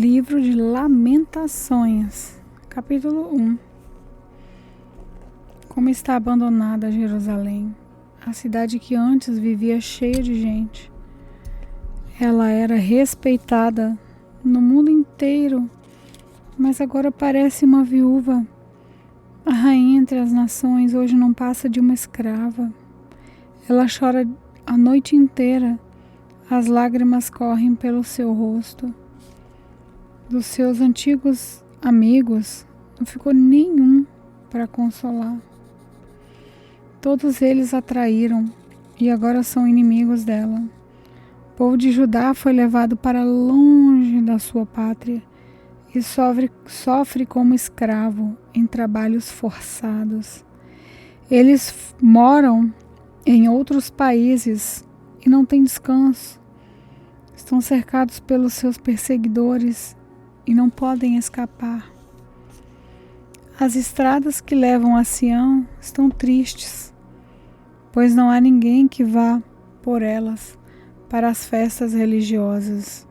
Livro de Lamentações, capítulo 1. Como está abandonada Jerusalém, a cidade que antes vivia cheia de gente. Ela era respeitada no mundo inteiro, mas agora parece uma viúva. A rainha entre as nações hoje não passa de uma escrava. Ela chora a noite inteira, as lágrimas correm pelo seu rosto. Dos seus antigos amigos, não ficou nenhum para consolar. Todos eles a traíram e agora são inimigos dela. O povo de Judá foi levado para longe da sua pátria e sofre como escravo em trabalhos forçados. Eles moram em outros países e não têm descanso. Estão cercados pelos seus perseguidores e não podem escapar. As estradas que levam a Sião estão tristes, pois não há ninguém que vá por elas para as festas religiosas.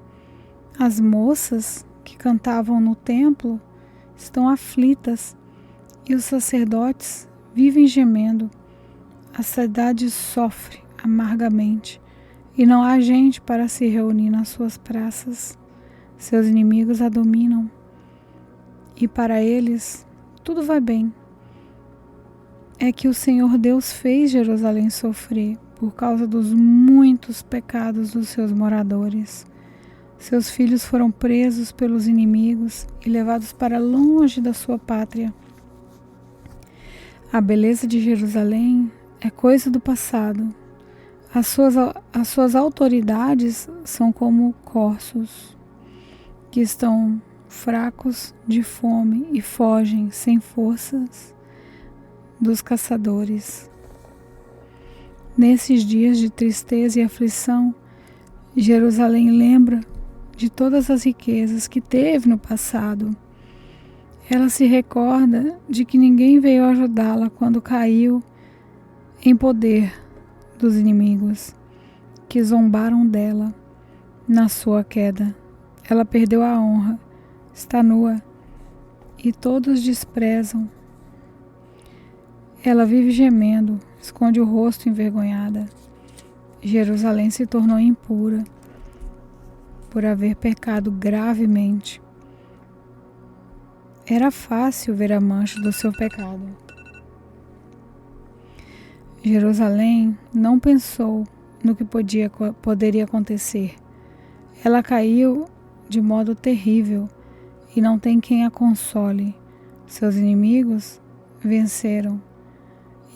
As moças que cantavam no templo estão aflitas e os sacerdotes vivem gemendo. A cidade sofre amargamente e não há gente para se reunir nas suas praças. Seus inimigos a dominam e para eles tudo vai bem. É que o Senhor Deus fez Jerusalém sofrer por causa dos muitos pecados dos seus moradores. Seus filhos foram presos pelos inimigos e levados para longe da sua pátria. A beleza de Jerusalém é coisa do passado. As suas autoridades são como corços, que estão fracos de fome e fogem sem forças dos caçadores. Nesses dias de tristeza e aflição, Jerusalém lembra de todas as riquezas que teve no passado. Ela se recorda de que ninguém veio ajudá-la quando caiu em poder dos inimigos, que zombaram dela na sua queda. Ela perdeu a honra, está nua e todos desprezam. Ela vive gemendo, esconde o rosto envergonhada. Jerusalém se tornou impura por haver pecado gravemente. Era fácil ver a mancha do seu pecado. Jerusalém não pensou no que poderia acontecer. Ela caiu de modo terrível e não tem quem a console. Seus inimigos venceram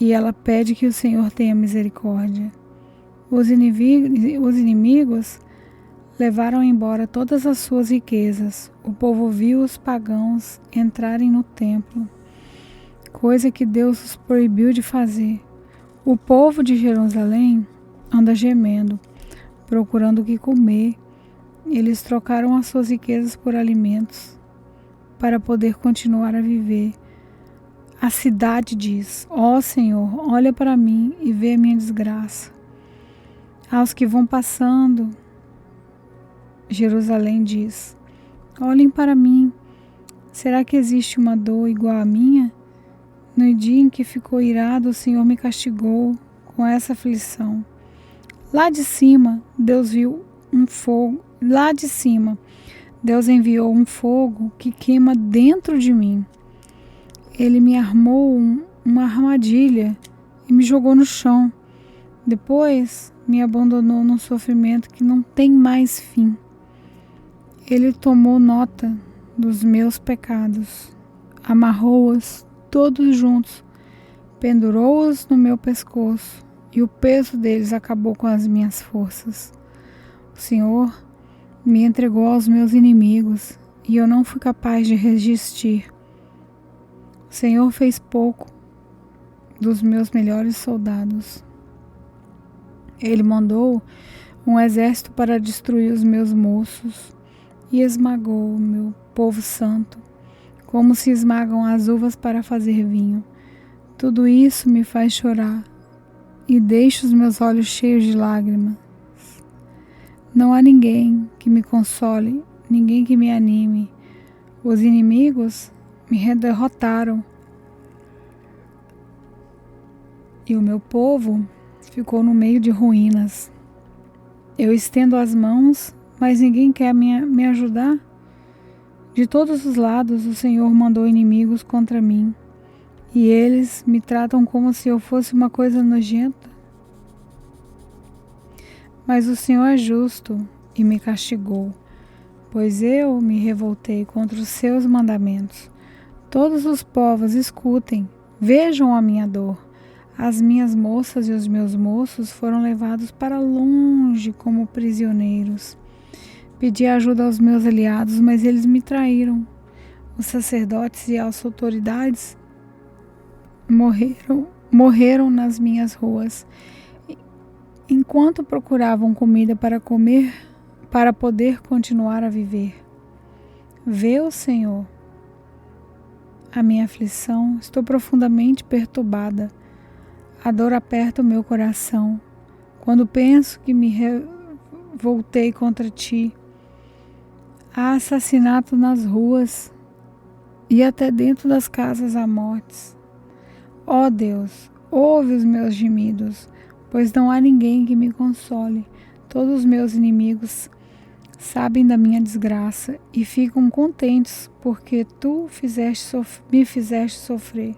e ela pede que o Senhor tenha misericórdia. Os inimigos levaram embora todas as suas riquezas. O povo viu os pagãos entrarem no templo, coisa que Deus os proibiu de fazer. O povo de Jerusalém anda gemendo, procurando o que comer. Eles trocaram as suas riquezas por alimentos para poder continuar a viver. A cidade diz: ó Senhor, olha para mim e vê a minha desgraça. Aos que vão passando, Jerusalém diz: olhem para mim. Será que existe uma dor igual à minha? No dia em que ficou irado, o Senhor me castigou com essa aflição. Lá de cima, Deus viu um fogo. Lá de cima, Deus enviou um fogo que queima dentro de mim. Ele me armou uma armadilha e me jogou no chão. Depois, me abandonou num sofrimento que não tem mais fim. Ele tomou nota dos meus pecados, amarrou-os todos juntos, pendurou-os no meu pescoço e o peso deles acabou com as minhas forças. O Senhor me entregou aos meus inimigos e eu não fui capaz de resistir. O Senhor fez pouco dos meus melhores soldados. Ele mandou um exército para destruir os meus moços e esmagou o meu povo santo, como se esmagam as uvas para fazer vinho. Tudo isso me faz chorar e deixa os meus olhos cheios de lágrimas. Não há ninguém que me console, ninguém que me anime. Os inimigos me derrotaram e o meu povo ficou no meio de ruínas. Eu estendo as mãos, mas ninguém quer me ajudar. De todos os lados o Senhor mandou inimigos contra mim, e eles me tratam como se eu fosse uma coisa nojenta. Mas o Senhor é justo e me castigou, pois eu me revoltei contra os seus mandamentos. Todos os povos escutem, vejam a minha dor. As minhas moças e os meus moços foram levados para longe como prisioneiros. Pedi ajuda aos meus aliados, mas eles me traíram. Os sacerdotes e as autoridades morreram nas minhas ruas. Enquanto procuravam comida para comer, para poder continuar a viver. Vê o Senhor a minha aflição, estou profundamente perturbada. A dor aperta o meu coração. Quando penso que me revoltei contra ti, há assassinato nas ruas e até dentro das casas há mortes. Ó Deus, ouve os meus gemidos, pois não há ninguém que me console. Todos os meus inimigos sabem da minha desgraça e ficam contentes, porque tu me fizeste sofrer.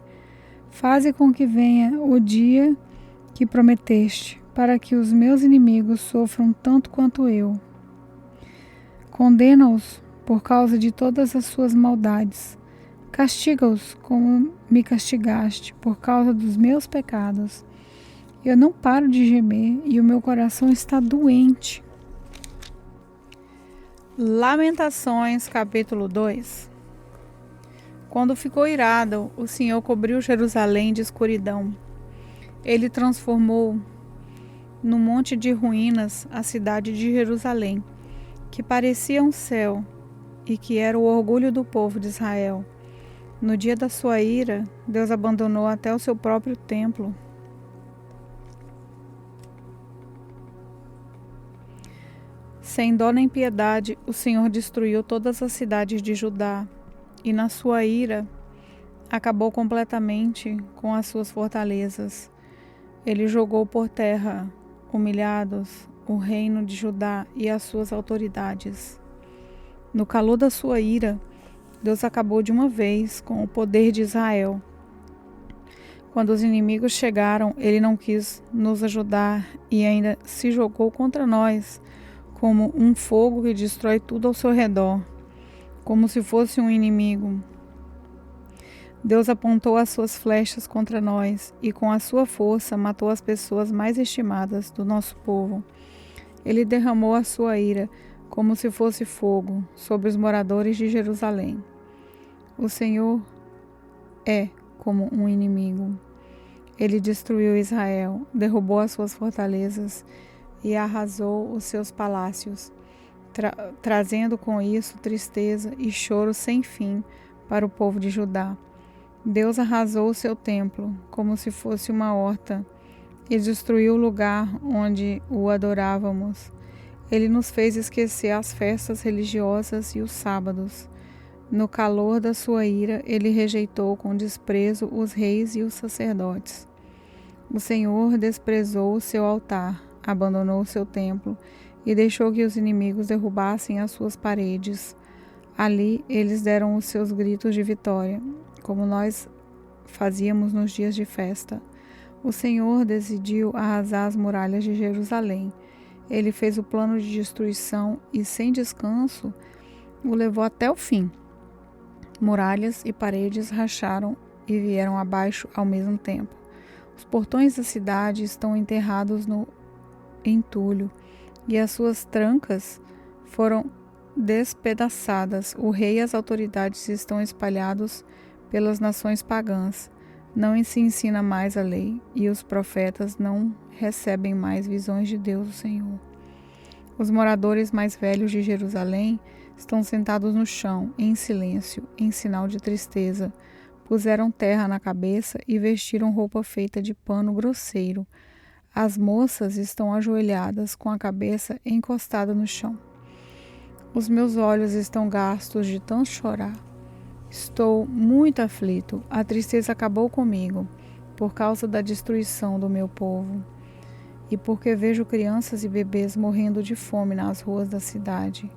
Faze com que venha o dia que prometeste, para que os meus inimigos sofram tanto quanto eu. Condena-os por causa de todas as suas maldades. Castiga-os como me castigaste, por causa dos meus pecados. Eu não paro de gemer e o meu coração está doente. Lamentações, capítulo 2. Quando ficou irado, o Senhor cobriu Jerusalém de escuridão. Ele transformou num monte de ruínas a cidade de Jerusalém, que parecia um céu e que era o orgulho do povo de Israel. No dia da sua ira, Deus abandonou até o seu próprio templo. Sem dó nem piedade, o Senhor destruiu todas as cidades de Judá e, na sua ira, acabou completamente com as suas fortalezas. Ele jogou por terra, humilhados, o reino de Judá e as suas autoridades. No calor da sua ira, Deus acabou de uma vez com o poder de Israel. Quando os inimigos chegaram, ele não quis nos ajudar e ainda se jogou contra nós, como um fogo que destrói tudo ao seu redor, como se fosse um inimigo. Deus apontou as suas flechas contra nós e com a sua força matou as pessoas mais estimadas do nosso povo. Ele derramou a sua ira como se fosse fogo sobre os moradores de Jerusalém. O Senhor é como um inimigo. Ele destruiu Israel, derrubou as suas fortalezas e arrasou os seus palácios, trazendo com isso tristeza e choro sem fim para o povo de Judá. Deus arrasou o seu templo como se fosse uma horta e destruiu o lugar onde o adorávamos. Ele nos fez esquecer as festas religiosas e os sábados. No calor da sua ira, ele rejeitou com desprezo os reis e os sacerdotes. O Senhor desprezou o seu altar, abandonou o seu templo e deixou que os inimigos derrubassem as suas paredes. Ali eles deram os seus gritos de vitória, como nós fazíamos nos dias de festa. O Senhor decidiu arrasar as muralhas de Jerusalém. Ele fez o plano de destruição e, sem descanso, o levou até o fim. Muralhas e paredes racharam e vieram abaixo ao mesmo tempo. Os portões da cidade estão enterrados no entulho e as suas trancas foram despedaçadas. O rei e as autoridades estão espalhados pelas nações pagãs. Não se ensina mais a lei e os profetas não recebem mais visões de Deus, o Senhor. Os moradores mais velhos de Jerusalém estão sentados no chão, em silêncio, em sinal de tristeza. Puseram terra na cabeça e vestiram roupa feita de pano grosseiro. As moças estão ajoelhadas com a cabeça encostada no chão. Os meus olhos estão gastos de tanto chorar. Estou muito aflito. A tristeza acabou comigo por causa da destruição do meu povo e porque vejo crianças e bebês morrendo de fome nas ruas da cidade.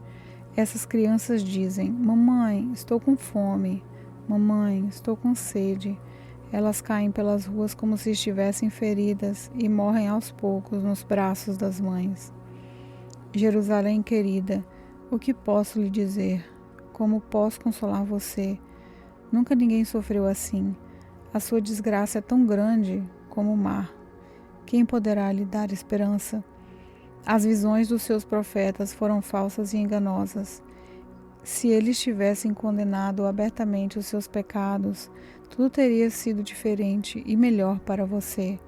Essas crianças dizem: mamãe, estou com fome. Mamãe, estou com sede. Elas caem pelas ruas como se estivessem feridas e morrem aos poucos nos braços das mães. Jerusalém querida, o que posso lhe dizer? Como posso consolar você? Nunca ninguém sofreu assim. A sua desgraça é tão grande como o mar. Quem poderá lhe dar esperança? As visões dos seus profetas foram falsas e enganosas. Se eles tivessem condenado abertamente os seus pecados, tudo teria sido diferente e melhor para você.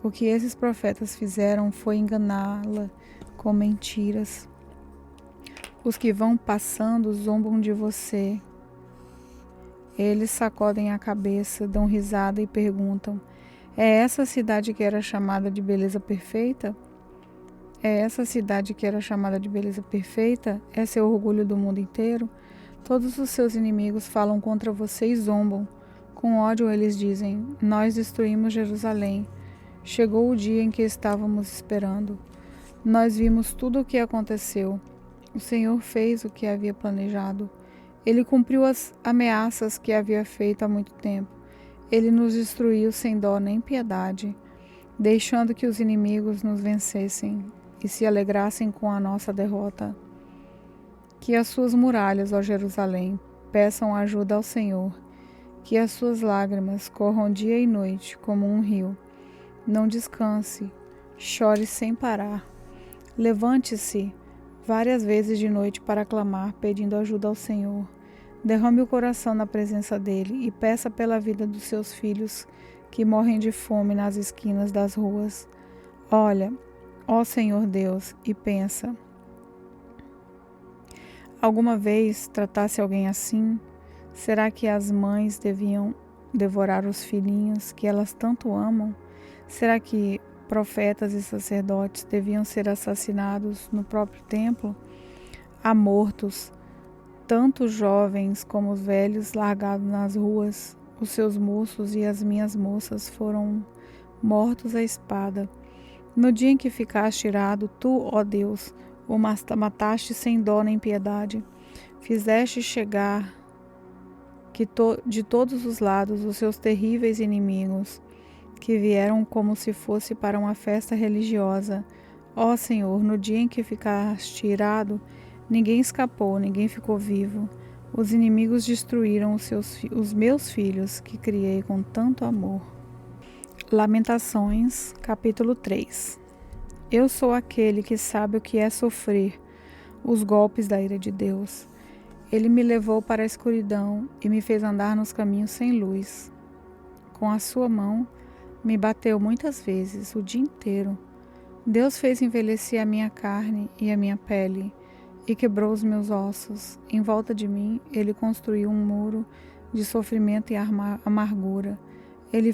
O que esses profetas fizeram foi enganá-la com mentiras. Os que vão passando zombam de você. Eles sacodem a cabeça, dão risada e perguntam: é essa a cidade que era chamada de beleza perfeita? É essa a cidade que era chamada de beleza perfeita? É seu orgulho do mundo inteiro? Todos os seus inimigos falam contra você e zombam. Com ódio eles dizem: nós destruímos Jerusalém. Chegou o dia em que estávamos esperando. Nós vimos tudo o que aconteceu. O Senhor fez o que havia planejado. Ele cumpriu as ameaças que havia feito há muito tempo. Ele nos destruiu sem dó nem piedade, deixando que os inimigos nos vencessem e se alegrassem com a nossa derrota. Que as suas muralhas, ó Jerusalém, peçam ajuda ao Senhor. Que as suas lágrimas corram dia e noite como um rio. Não descanse, chore sem parar. Levante-se várias vezes de noite para clamar, pedindo ajuda ao Senhor. Derrame o coração na presença dele e peça pela vida dos seus filhos que morrem de fome nas esquinas das ruas. Olha, ó Senhor Deus, e pensa: alguma vez tratasse alguém assim? Será que as mães deviam devorar os filhinhos que elas tanto amam? Será que profetas e sacerdotes deviam ser assassinados no próprio templo? Há mortos, tanto os jovens como os velhos, largados nas ruas. Os seus moços e as minhas moças foram mortos à espada. No dia em que ficaste irado, tu, ó Deus, o mataste sem dó nem piedade. Fizeste chegar de todos os lados os seus terríveis inimigos, que vieram como se fosse para uma festa religiosa. Ó Senhor, no dia em que ficaste irado, ninguém escapou, ninguém ficou vivo. Os inimigos destruíram os meus filhos, que criei com tanto amor. Lamentações, capítulo 3. Eu sou aquele que sabe o que é sofrer os golpes da ira de Deus. Ele me levou para a escuridão e me fez andar nos caminhos sem luz. Com a sua mão, me bateu muitas vezes, o dia inteiro. Deus fez envelhecer a minha carne e a minha pele e quebrou os meus ossos. Em volta de mim, ele construiu um muro de sofrimento e amargura. Ele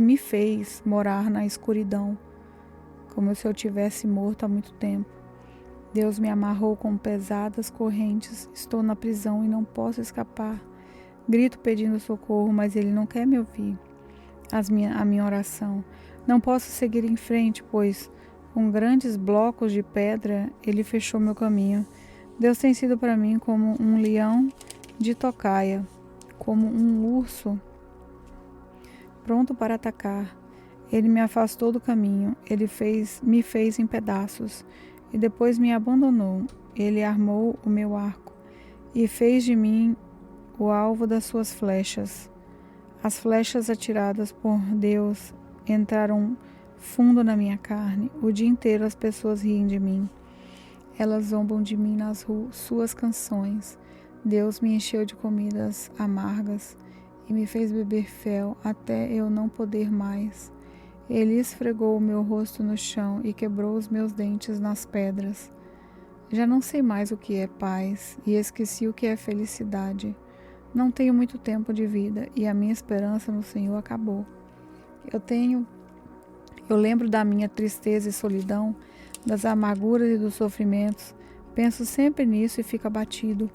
me fez morar na escuridão, como se eu tivesse morto há muito tempo. Deus me amarrou com pesadas correntes. Estou na prisão e não posso escapar. Grito pedindo socorro, mas ele não quer me ouvir. A minha oração. Não posso seguir em frente, pois com grandes blocos de pedra ele fechou meu caminho. Deus tem sido para mim como um leão de tocaia, como um urso pronto para atacar. Ele me afastou do caminho, me fez em pedaços e depois me abandonou. Ele armou o meu arco e fez de mim o alvo das suas flechas. As flechas atiradas por Deus entraram fundo na minha carne. O dia inteiro as pessoas riem de mim. Elas zombam de mim nas suas canções. Deus me encheu de comidas amargas e me fez beber fel até eu não poder mais. Ele esfregou o meu rosto no chão e quebrou os meus dentes nas pedras. Já não sei mais o que é paz e esqueci o que é felicidade. Não tenho muito tempo de vida e a minha esperança no Senhor acabou. Eu lembro da minha tristeza e solidão, das amarguras e dos sofrimentos, Penso sempre nisso e fico abatido.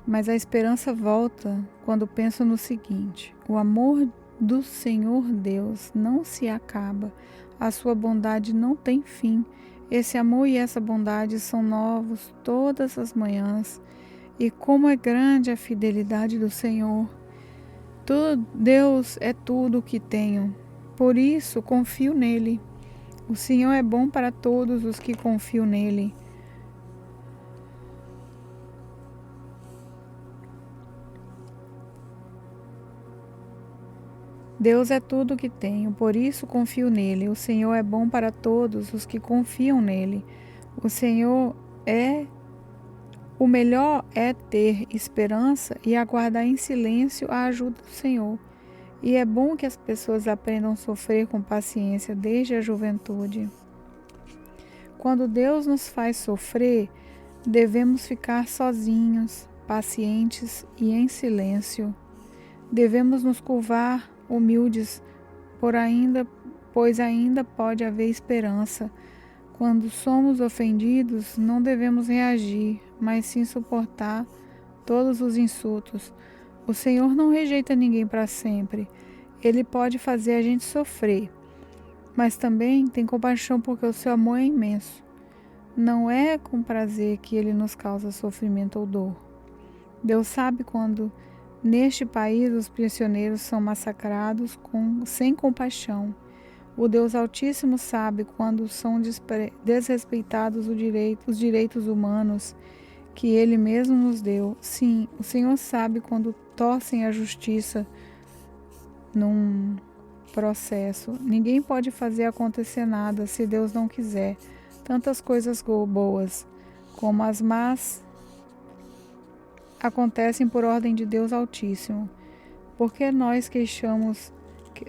Mas a esperança volta quando penso no seguinte: o amor do Senhor Deus não se acaba, a sua bondade não tem fim. Esse amor e essa bondade são novos todas as manhãs. E como é grande a fidelidade do Senhor. Deus é tudo o que tenho, por isso confio nele. O Senhor é bom para todos os que confiam nele. Deus é tudo o que tenho, por isso confio nele. O Senhor é bom para todos os que confiam nele. O melhor é ter esperança e aguardar em silêncio a ajuda do Senhor. E é bom que as pessoas aprendam a sofrer com paciência desde a juventude. Quando Deus nos faz sofrer, devemos ficar sozinhos, pacientes e em silêncio. Devemos nos curvar humildes, pois ainda pode haver esperança. Quando somos ofendidos, não devemos reagir, mas sim suportar todos os insultos. O Senhor não rejeita ninguém para sempre. Ele pode fazer a gente sofrer, mas também tem compaixão porque o seu amor é imenso. Não é com prazer que ele nos causa sofrimento ou dor. Deus sabe quando neste país os prisioneiros são massacrados sem compaixão. O Deus Altíssimo sabe quando são desrespeitados os direitos humanos que Ele mesmo nos deu. Sim, o Senhor sabe quando torcem a justiça num processo. Ninguém pode fazer acontecer nada se Deus não quiser. Tantas coisas boas como as más acontecem por ordem de Deus Altíssimo. Por que nós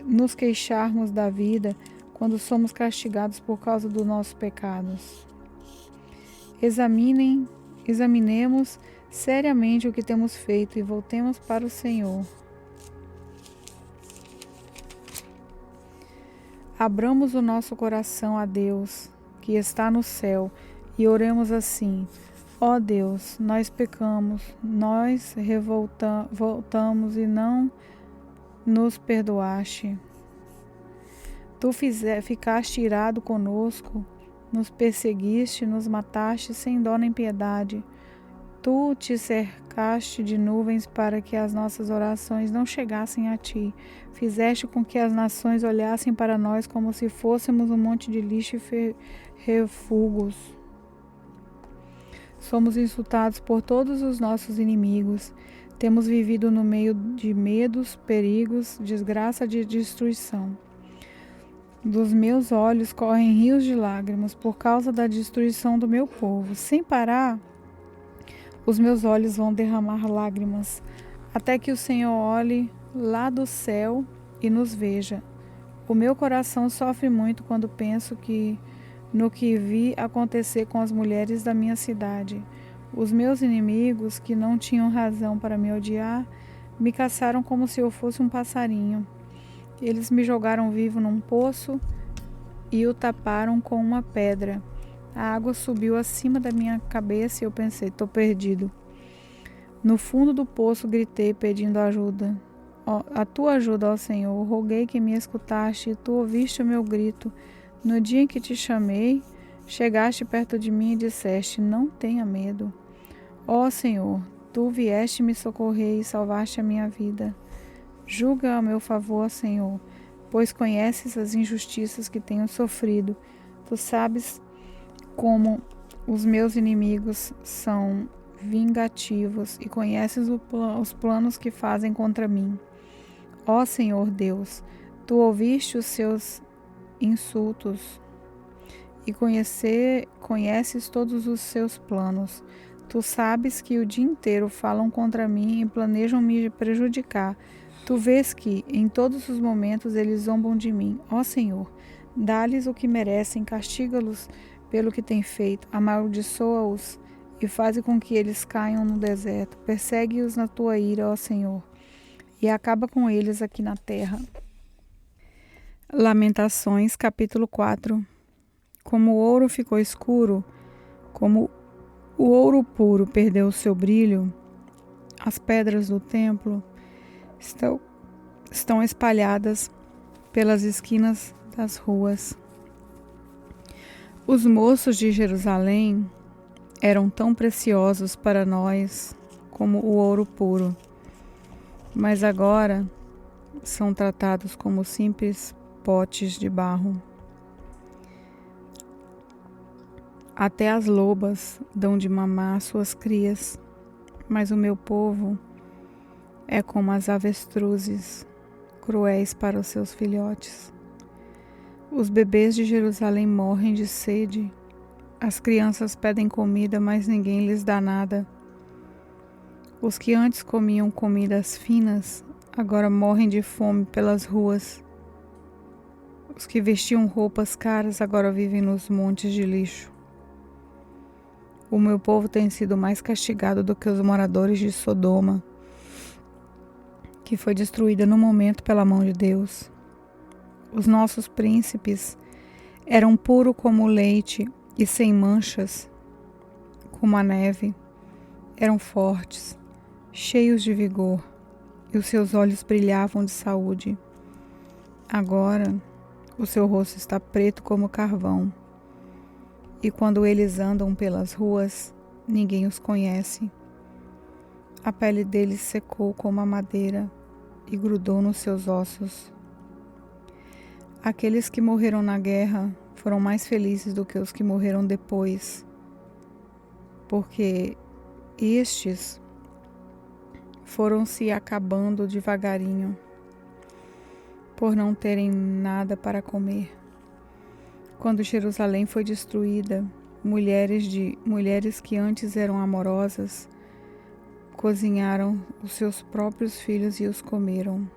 nos queixarmos da vida quando somos castigados por causa dos nossos pecados? Examinemos seriamente o que temos feito e voltemos para o Senhor. Abramos o nosso coração a Deus, que está no céu, e oremos assim: ó Deus, nós pecamos, nós voltamos e não nos perdoaste. Tu ficaste irado conosco, nos perseguiste, nos mataste sem dó nem piedade. Tu te cercaste de nuvens para que as nossas orações não chegassem a ti. Fizeste com que as nações olhassem para nós como se fôssemos um monte de lixo e refugos. Somos insultados por todos os nossos inimigos. Temos vivido no meio de medos, perigos, desgraça e destruição. Dos meus olhos correm rios de lágrimas por causa da destruição do meu povo. Sem parar, os meus olhos vão derramar lágrimas, até que o Senhor olhe lá do céu e nos veja. O meu coração sofre muito quando penso no que vi acontecer com as mulheres da minha cidade. Os meus inimigos, que não tinham razão para me odiar, me caçaram como se eu fosse um passarinho. Eles me jogaram vivo num poço e o taparam com uma pedra. A água subiu acima da minha cabeça e eu pensei: estou perdido. No fundo do poço gritei pedindo ajuda. A tua ajuda, ó Senhor. Roguei que me escutaste e tu ouviste o meu grito. No dia em que te chamei, chegaste perto de mim e disseste: não tenha medo. Ó Senhor, tu vieste me socorrer e salvaste a minha vida. Julga a meu favor, Senhor, pois conheces as injustiças que tenho sofrido. Tu sabes como os meus inimigos são vingativos e conheces os planos que fazem contra mim. Ó Senhor Deus, tu ouviste os seus insultos e conheces todos os seus planos. Tu sabes que o dia inteiro falam contra mim e planejam me prejudicar. Tu vês que, em todos os momentos, eles zombam de mim. Ó Senhor, dá-lhes o que merecem, castiga-los pelo que têm feito, amaldiçoa-os e faze com que eles caiam no deserto. Persegue-os na tua ira, ó Senhor, e acaba com eles aqui na terra. Lamentações, capítulo 4. Como o ouro ficou escuro, como O ouro puro perdeu o seu brilho, as pedras do templo estão espalhadas pelas esquinas das ruas. Os moços de Jerusalém eram tão preciosos para nós como o ouro puro, mas agora são tratados como simples potes de barro. Até as lobas dão de mamar às suas crias, mas o meu povo é como as avestruzes, cruéis para os seus filhotes. Os bebês de Jerusalém morrem de sede, as crianças pedem comida, mas ninguém lhes dá nada. Os que antes comiam comidas finas, agora morrem de fome pelas ruas. Os que vestiam roupas caras, agora vivem nos montes de lixo. O meu povo tem sido mais castigado do que os moradores de Sodoma, que foi destruída no momento pela mão de Deus. Os nossos príncipes eram puros como o leite e sem manchas, como a neve. Eram fortes, cheios de vigor, e os seus olhos brilhavam de saúde. Agora, o seu rosto está preto como carvão. E quando eles andam pelas ruas, ninguém os conhece. A pele deles secou como a madeira e grudou nos seus ossos. Aqueles que morreram na guerra foram mais felizes do que os que morreram depois, porque estes foram se acabando devagarinho, por não terem nada para comer. Quando Jerusalém foi destruída, mulheres que antes eram amorosas cozinharam os seus próprios filhos e os comeram.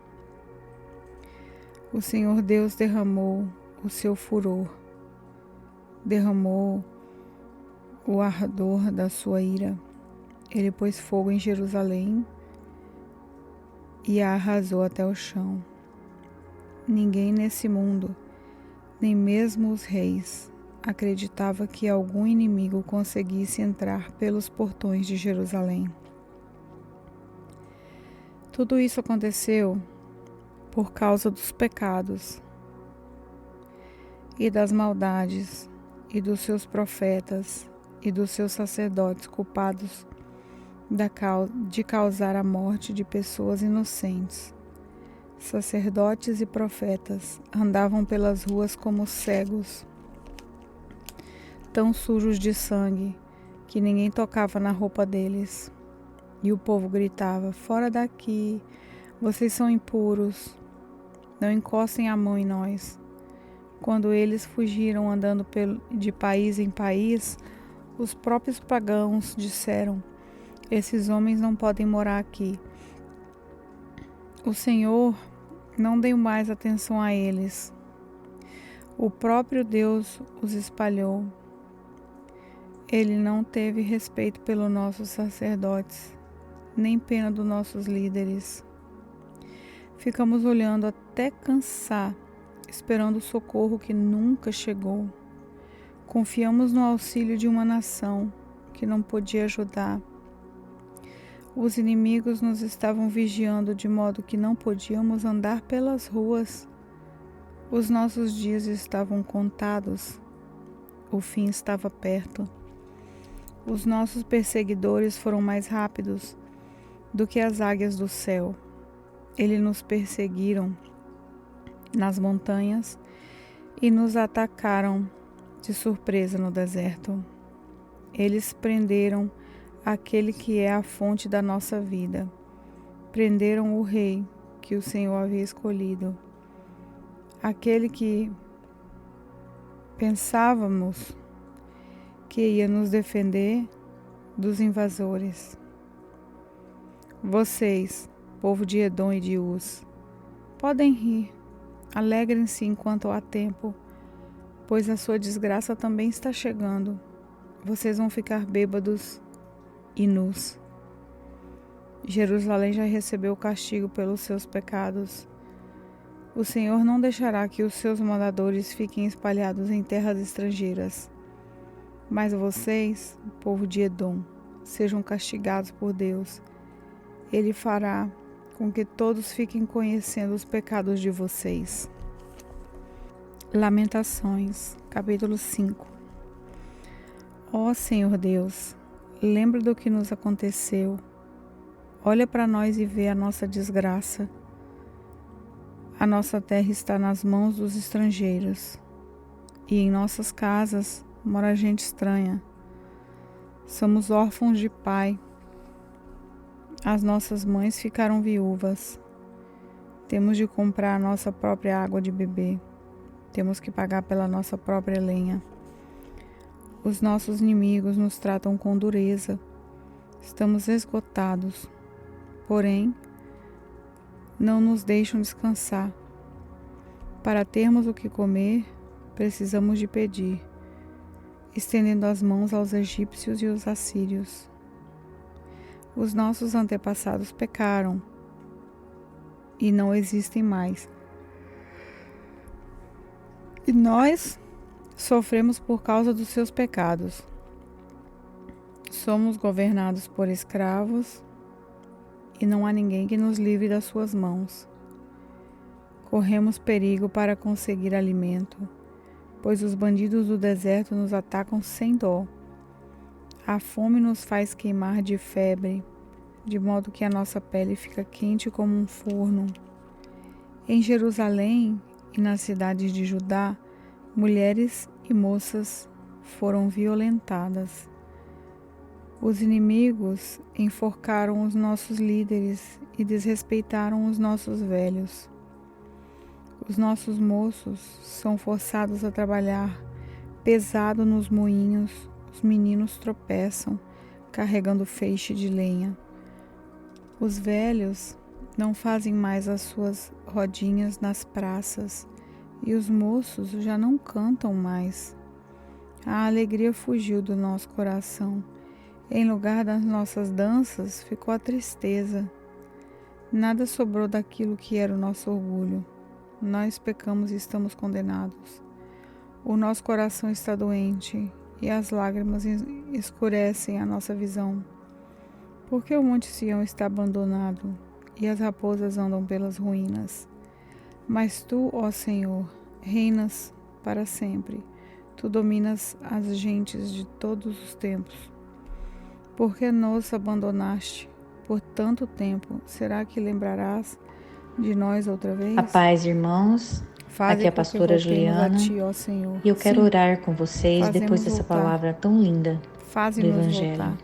O Senhor Deus derramou o seu furor, derramou o ardor da sua ira. Ele pôs fogo em Jerusalém e a arrasou até o chão. Ninguém nesse mundo, nem mesmo os reis, acreditava que algum inimigo conseguisse entrar pelos portões de Jerusalém. Tudo isso aconteceu por causa dos pecados e das maldades e dos seus profetas e dos seus sacerdotes culpados de causar a morte de pessoas inocentes. Sacerdotes e profetas andavam pelas ruas como cegos, tão sujos de sangue que ninguém tocava na roupa deles. E o povo gritava: fora daqui, vocês são impuros, não encostem a mão em nós. Quando eles fugiram andando de país em país, os próprios pagãos disseram: esses homens não podem morar aqui. O Senhor não deu mais atenção a eles. O próprio Deus os espalhou. Ele não teve respeito pelos nossos sacerdotes, nem pena dos nossos líderes. Ficamos olhando até cansar, esperando o socorro que nunca chegou. Confiamos no auxílio de uma nação que não podia ajudar. Os inimigos nos estavam vigiando de modo que não podíamos andar pelas ruas. Os nossos dias estavam contados. O fim estava perto. Os nossos perseguidores foram mais rápidos do que as águias do céu. Eles nos perseguiram nas montanhas e nos atacaram de surpresa no deserto. Eles prenderam aquele que é a fonte da nossa vida. Prenderam o rei que o Senhor havia escolhido. Aquele que pensávamos que ia nos defender dos invasores. Vocês, povo de Edom e de Uz, podem rir, alegrem-se enquanto há tempo, pois a sua desgraça também está chegando. Vocês vão ficar bêbados e nus. Jerusalém já recebeu o castigo pelos seus pecados. O Senhor não deixará que os seus moradores fiquem espalhados em terras estrangeiras. Mas vocês, povo de Edom, sejam castigados por Deus. Ele fará com que todos fiquem conhecendo os pecados de vocês. Lamentações, capítulo 5. Ó Senhor Deus, lembra do que nos aconteceu. Olha para nós e vê a nossa desgraça. A nossa terra está nas mãos dos estrangeiros, e em nossas casas mora gente estranha. Somos órfãos de pai. As nossas mães ficaram viúvas. Temos de comprar a nossa própria água de beber. Temos que pagar pela nossa própria lenha. Os nossos inimigos nos tratam com dureza. Estamos esgotados. Porém, não nos deixam descansar. Para termos o que comer, precisamos de pedir, estendendo as mãos aos egípcios e os assírios. Os nossos antepassados pecaram e não existem mais. E nós sofremos por causa dos seus pecados. Somos governados por escravos e não há ninguém que nos livre das suas mãos. Corremos perigo para conseguir alimento, pois os bandidos do deserto nos atacam sem dó. A fome nos faz queimar de febre, de modo que a nossa pele fica quente como um forno. Em Jerusalém e nas cidades de Judá, mulheres e moças foram violentadas. Os inimigos enforcaram os nossos líderes e desrespeitaram os nossos velhos. Os nossos moços são forçados a trabalhar pesado nos moinhos. Os meninos tropeçam, carregando feixe de lenha. Os velhos não fazem mais as suas rodinhas nas praças, e os moços já não cantam mais. A alegria fugiu do nosso coração. Em lugar das nossas danças, ficou a tristeza. Nada sobrou daquilo que era o nosso orgulho. Nós pecamos e estamos condenados. O nosso coração está doente e as lágrimas escurecem a nossa visão. Porque o Monte Sião está abandonado e as raposas andam pelas ruínas. Mas tu, ó Senhor, reinas para sempre. Tu dominas as gentes de todos os tempos. Por que nos abandonaste por tanto tempo? Será que lembrarás de nós outra vez? A paz, irmãos. Aqui é a pastora Juliana. Ti, ó Senhor. E eu quero orar com vocês depois dessa palavra tão linda do Evangelho.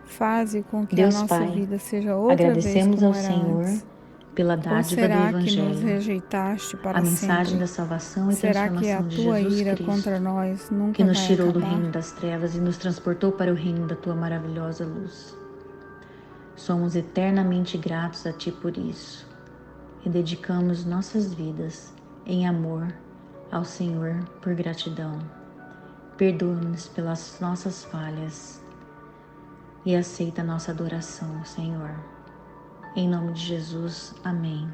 Faze com que Deus a nossa Pai, vida seja outra agradecemos vez ao como Senhor antes. pela dádiva do Evangelho, que nos rejeitaste para a mensagem sempre? da salvação e Será que a transformação de tua Jesus ira Cristo, contra nós nunca que nos vai tirou do acabar? reino das trevas e nos transportou para o reino da tua maravilhosa luz. Somos eternamente gratos a Ti por isso e dedicamos nossas vidas em amor ao Senhor por gratidão. Perdoa-nos pelas nossas falhas e aceita nossa adoração, Senhor. Em nome de Jesus, amém.